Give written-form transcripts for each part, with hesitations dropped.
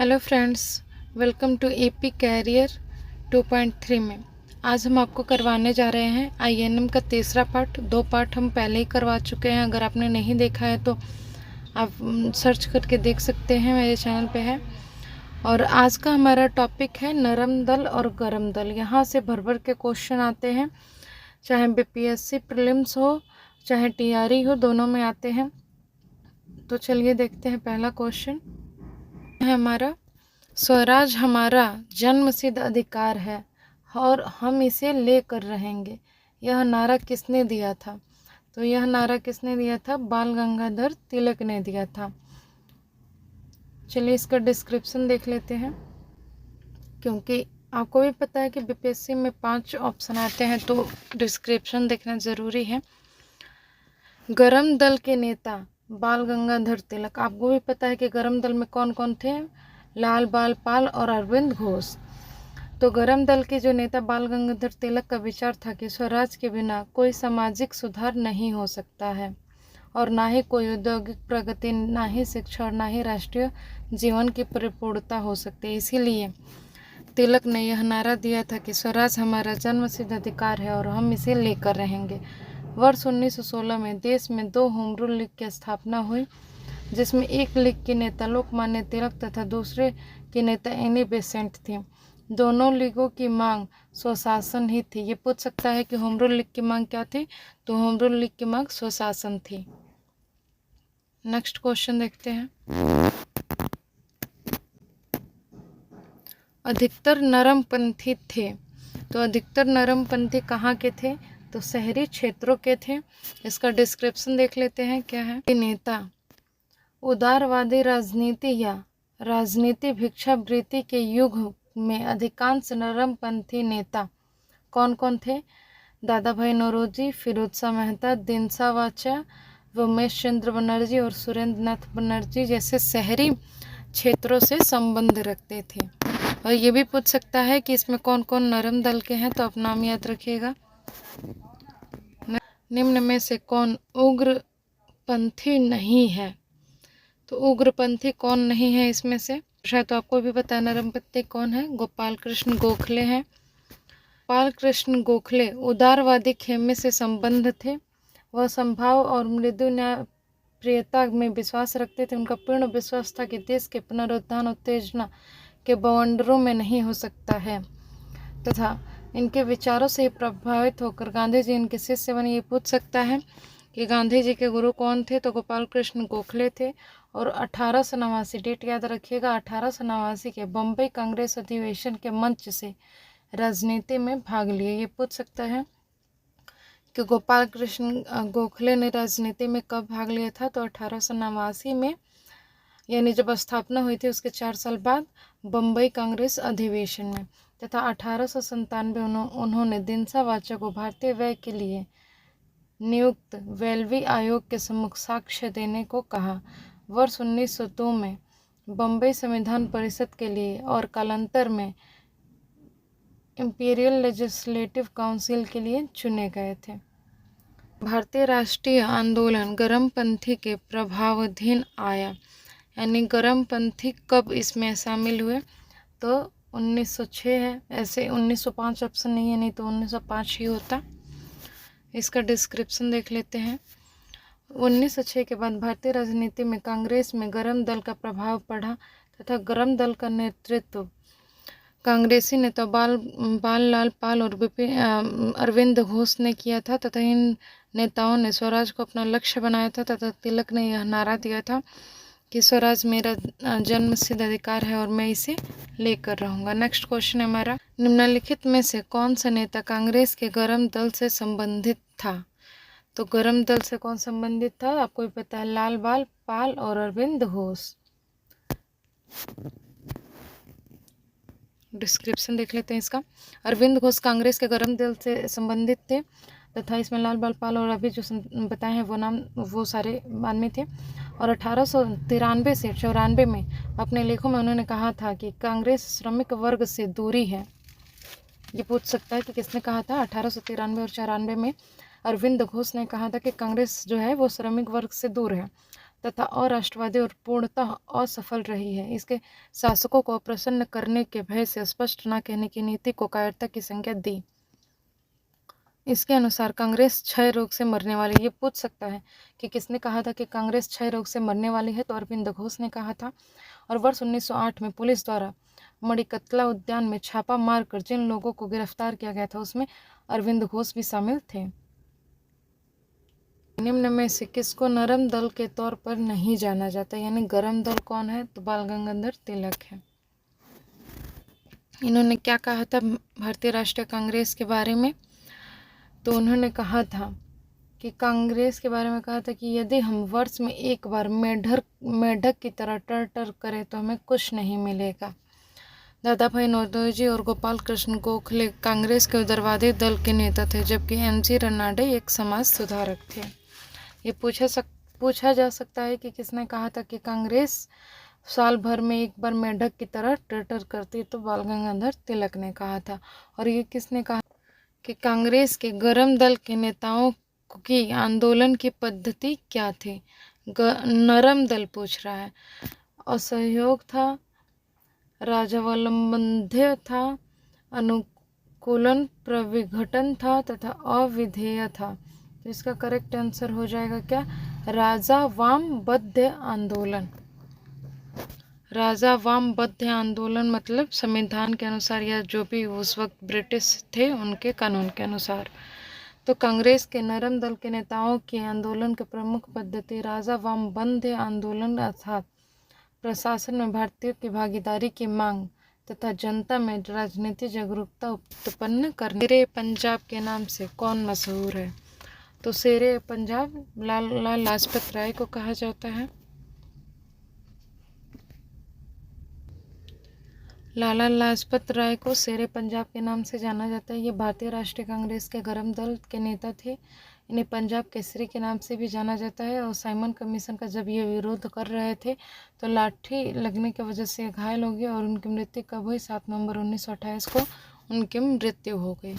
Hello friends, welcome to AP career 2.3 में आज हम आपको करवाने जा रहे हैं आईएनएम का तीसरा पार्ट। 2 पार्ट हम पहले ही करवा चुके हैं। अगर आपने नहीं देखा है तो आप सर्च करके देख सकते हैं, मेरे चैनल पे है। और आज का हमारा टॉपिक है नरम दल और गरम दल। यहाँ से भर भर के क्वेश्चन आते हैं, चाहे बीपीएससी प्रीलिम्स हो चाहे टीआरई हो, दोनों में आते हैं। तो चलिए देखते हैं। पहला क्वेश्चन है हमारा, स्वराज हमारा जन्मसिद्ध अधिकार है और हम इसे लेकर रहेंगे। यह नारा किसने दिया था? तो यह नारा किसने दिया था? बाल गंगाधर तिलक ने दिया था। चलिए इसका डिस्क्रिप्शन देख लेते हैं, क्योंकि आपको भी पता है कि बीपीएससी में 5 ऑप्शन आते हैं, तो डिस्क्रिप्शन देखना ज़रूरी है। गरम दल के नेता बाल गंगाधर तिलक। आपको भी पता है कि गरम दल में कौन कौन थे? लाल बाल पाल और अरविंद घोष। तो गरम दल के जो नेता बाल गंगाधर तिलक का विचार था कि स्वराज के बिना कोई सामाजिक सुधार नहीं हो सकता है और ना ही कोई औद्योगिक प्रगति, ना ही शिक्षा और ना ही राष्ट्रीय जीवन की परिपूर्णता हो सकती है। इसीलिए तिलक ने यह नारा दिया था कि स्वराज हमारा जन्मसिद्ध अधिकार है और हम इसे लेकर रहेंगे। वर्ष 1916 में देश में 2 होम रूल लीग की स्थापना हुई, जिसमें एक लीग के नेता लोकमान्य तिलक तथा दूसरे के नेता एनी बेसेंट थी। दोनों लीगों की मांग स्वशासन ही थी। ये पूछ सकता है कि होम रूल लीग की मांग क्या थी? तो होम रूल लीग की मांग स्वशासन थी। नेक्स्ट क्वेश्चन देखते हैं। अधिकतर नरमपंथी थे। तो अधिकतर नरमपंथी कहाँ के थे? तो शहरी क्षेत्रों के थे। इसका डिस्क्रिप्शन देख लेते हैं क्या है। नेता उदारवादी राजनीति या राजनीति भिक्षावृत्ति के युग में अधिकांश नरमपंथी नेता कौन कौन थे? दादा भाई नौरोजी, फिरोज शाह मेहता, दिनसा वाचा, उमेश चंद्र बनर्जी और सुरेंद्र नाथ बनर्जी जैसे शहरी क्षेत्रों से संबंध रखते थे। और ये भी पूछ सकता है कि इसमें कौन कौन नरम दल के हैं, तो आप नाम याद रखिएगा। निम्न में से कौन उग्रपंथी नहीं है? तो उग्रपंथी कौन नहीं है इसमें से? शायद तो आपको भी पता है नरमपंथी कौन है। गोपाल कृष्ण गोखले हैं। गोपाल कृष्ण गोखले उदारवादी खेमे से संबंध थे। वह संभाव और मृदु न्याय प्रियता में विश्वास रखते थे। उनका पूर्ण विश्वास था कि देश के पुनरुत्थान उत्तेजना के बवंडरों में नहीं हो सकता है तथा इनके विचारों से प्रभावित होकर गांधी जी इनके शिष्य बने। ये पूछ सकता है कि गांधी जी के गुरु कौन थे? तो गोपाल कृष्ण गोखले थे। और 1889, डेट याद रखिएगा, 1889 के बम्बई कांग्रेस अधिवेशन के मंच से राजनीति में भाग लिए। ये पूछ सकता है कि गोपाल कृष्ण गोखले ने राजनीति में कब भाग लिया था? तो 1889 में, यानी जब स्थापना हुई थी उसके 4 साल बाद बम्बई कांग्रेस अधिवेशन में। तथा 1897 उन्होंने दिनसा वाचा को भारतीय व्यय के लिए नियुक्त वेल्वी आयोग के सम्मुख साक्ष्य देने को कहा। वर्ष 1902 में बम्बई संविधान परिषद के लिए और कालांतर में इंपीरियल लेजिस्लेटिव काउंसिल के लिए चुने गए थे। भारतीय राष्ट्रीय आंदोलन गरमपंथी के प्रभावाधीन आया, यानी गरमपंथी कब इसमें शामिल हुए? तो 1906 है। ऐसे 1905 ऑप्शन नहीं है, नहीं तो 1905 ही होता। इसका डिस्क्रिप्शन देख लेते हैं। 1906 के बाद भारतीय राजनीति में कांग्रेस में गरम दल का प्रभाव पड़ा तथा गरम दल का नेतृत्व कांग्रेसी नेता बाल लाल पाल और अरविंद घोष ने किया था तथा इन नेताओं ने स्वराज को अपना लक्ष्य बनाया था तथा तिलक ने यह नारा दिया था कि स्वराज मेरा जन्मसिद्ध अधिकार है और मैं इसे लेकर रहूँगा। नेक्स्ट क्वेश्चन है हमारा, निम्नलिखित में से कौन सा नेता कांग्रेस के गरम दल से संबंधित था? तो गरम दल से कौन संबंधित था? आपको भी पता है, लाल बाल पाल और अरविंद घोष। डिस्क्रिप्शन देख लेते हैं इसका। अरविंद घोष कांग्रेस के गरम दल से संबंधित थे तथा इसमें लाल बाल पाल और अभी जो बताए हैं वो नाम, वो सारे बाद में थे। और 1893 से 94 में अपने लेखों में उन्होंने कहा था कि कांग्रेस श्रमिक वर्ग से दूरी है। ये पूछ सकता है कि किसने कहा था? 1893 और 94 में अरविंद घोष ने कहा था कि कांग्रेस जो है वो श्रमिक वर्ग से दूर है। तथा अराष्ट्रवादी और पूर्णतः असफल रही है। इसके शासकों को प्रसन्न करने के भय से स्पष्ट न कहने की नीति को कायरता की संज्ञा दी। इसके अनुसार कांग्रेस क्षय रोग से मरने वाली। ये पूछ सकता है कि किसने कहा था कि कांग्रेस क्षय रोग से मरने वाली है, तो अरविंद घोष ने कहा था। और वर्ष 1908 में पुलिस द्वारा मणिकतला उद्यान में छापा मारकर जिन लोगों को गिरफ्तार किया गया था उसमें अरविंद घोष भी शामिल थे। निम्न में से किसको नरम दल के तौर पर नहीं जाना जाता, यानी गरम दल कौन है, तो बाल गंगाधर तिलक है। इन्होंने क्या कहा था भारतीय राष्ट्रीय कांग्रेस के बारे में, तो उन्होंने कहा था कि कांग्रेस के बारे में कहा था कि यदि हम वर्ष में एक बार मेढक की तरह टर करें तो हमें कुछ नहीं मिलेगा। दादा भाई नौरोजी और गोपाल कृष्ण गोखले कांग्रेस के उदारवादी दल के नेता थे, जबकि एम.जी. रनाडे एक समाज सुधारक थे। ये पूछा जा सकता है कि किसने कहा था कि कांग्रेस साल भर में एक बार मेढक की तरह टर करती, तो बाल गंगाधर तिलक ने कहा था। और ये किसने कहा कि कांग्रेस के गरम दल के नेताओं की आंदोलन की पद्धति क्या थी। नरम दल पूछ रहा है। असहयोग था, राजावलंबन था, अनुकूलन प्रविघटन था तथा अविधेय था। तो इसका करेक्ट आंसर हो जाएगा क्या, राजा वामबद्ध आंदोलन। राजा वामबद्ध आंदोलन मतलब संविधान के अनुसार या जो भी उस वक्त ब्रिटिश थे उनके कानून के अनुसार। तो कांग्रेस के नरम दल के नेताओं के आंदोलन की प्रमुख पद्धति राजा वामबद्ध आंदोलन अर्थात प्रशासन में भारतीयों की भागीदारी की मांग तथा जनता में राजनीतिक जागरूकता उत्पन्न करने। शेरे पंजाब के नाम से कौन मशहूर है, तो शेरे पंजाब लाला लाजपत राय को कहा जाता है। लाला लाजपत राय को शेरे पंजाब के नाम से जाना जाता है। ये भारतीय राष्ट्रीय कांग्रेस के गरम दल के नेता थे। इन्हें पंजाब केसरी के नाम से भी जाना जाता है। और साइमन कमीशन का जब ये विरोध कर रहे थे तो लाठी लगने की वजह से घायल हो गए और उनकी मृत्यु कब हुई, 7 नवंबर 1928 को उनकी मृत्यु हो गई।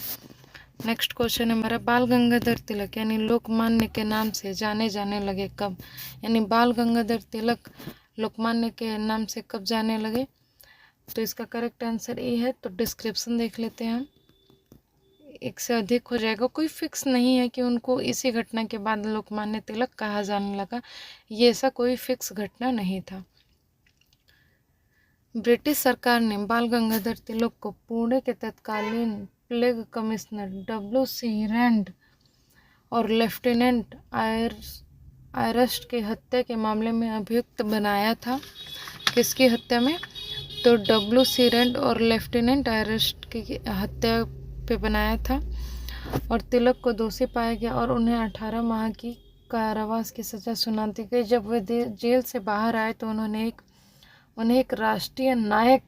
नेक्स्ट क्वेश्चन है हमारा, बाल गंगाधर तिलक यानी लोकमान्य के नाम से जाने जाने लगे कब, यानी बाल गंगाधर तिलक लोकमान्य के नाम से कब जाने लगे, तो इसका करेक्ट आंसर ए है। तो डिस्क्रिप्शन देख लेते हैं हम। एक से अधिक हो जाएगा, कोई फिक्स नहीं है कि उनको इसी घटना के बाद लोकमान्य तिलक कहा जाने लगा, ये ऐसा कोई फिक्स घटना नहीं था। ब्रिटिश सरकार ने बाल गंगाधर तिलक को पुणे के तत्कालीन प्लेग कमिश्नर W.C. रैंड और लेफ्टिनेंट आयरस्ट की हत्या के मामले में अभियुक्त बनाया था। किसकी हत्या में, तो W.C. रैंड और लेफ्टिनेंट आयरस्ट की हत्या पे बनाया था। और तिलक को दोषी पाया गया और उन्हें 18 माह की कारावास की सज़ा सुना दी गई। जब वे जेल से बाहर आए तो उन्हें एक राष्ट्रीय नायक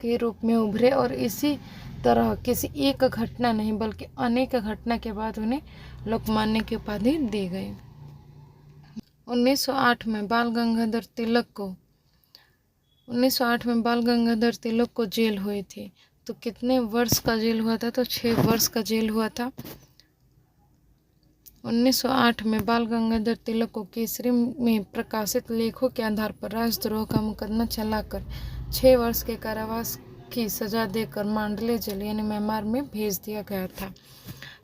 के रूप में उभरे और इसी तरह किसी एक घटना नहीं बल्कि अनेक घटना के बाद उन्हें लोकमान्य की उपाधि दी गई। 1908 में बाल गंगाधर तिलक को जेल हुई थी। तो कितने वर्ष का जेल हुआ था, तो 6 वर्ष का जेल हुआ था। 1908 में बाल गंगाधर तिलक को केसरी में प्रकाशित लेखों के आधार पर राजद्रोह का मुकदमा चलाकर 6 वर्ष के कारावास की सजा देकर मांडले जेल यानी म्यांमार में भेज दिया गया था।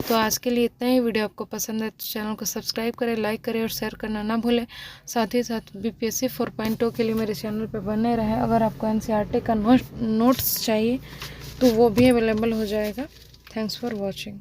तो आज के लिए इतना ही। वीडियो आपको पसंद है तो चैनल को सब्सक्राइब करें, लाइक करें और शेयर करना ना भूलें। साथ ही साथ BPSC 4.0 के लिए मेरे चैनल पर बने रहें। अगर आपको NCERT का नोट्स चाहिए तो वो भी अवेलेबल हो जाएगा। Thanks for watching.